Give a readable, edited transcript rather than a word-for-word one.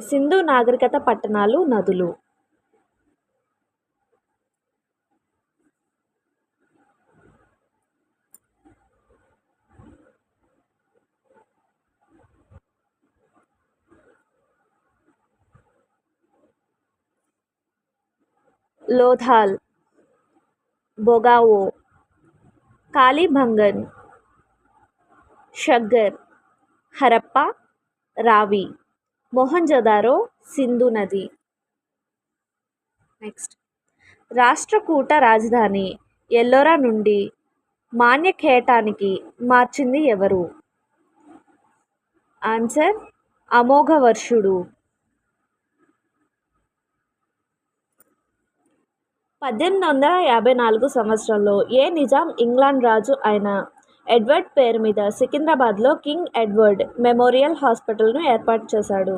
సింధు నాగరికత పట్టణాలు, నదులు. లోథాల్, బొగావో, కాళీబంగన్, షగ్గర్, హరప్ప, రావి. మొహంజదారో, సింధు నది. నెక్స్ట్, రాష్ట్రకూట రాజధాని ఎల్లోరా నుండి మాన్యఖేటానికి మార్చింది ఎవరు? ఆన్సర్ అమోఘవర్షుడు. 1854 సంవత్సరంలో ఏ నిజాం ఇంగ్లాండ్ రాజు అయిన ఎడ్వర్డ్ పేరు మీద సికింద్రాబాద్లో కింగ్ ఎడ్వర్డ్ మెమోరియల్ హాస్పిటల్ను ఏర్పాటు చేశాడు?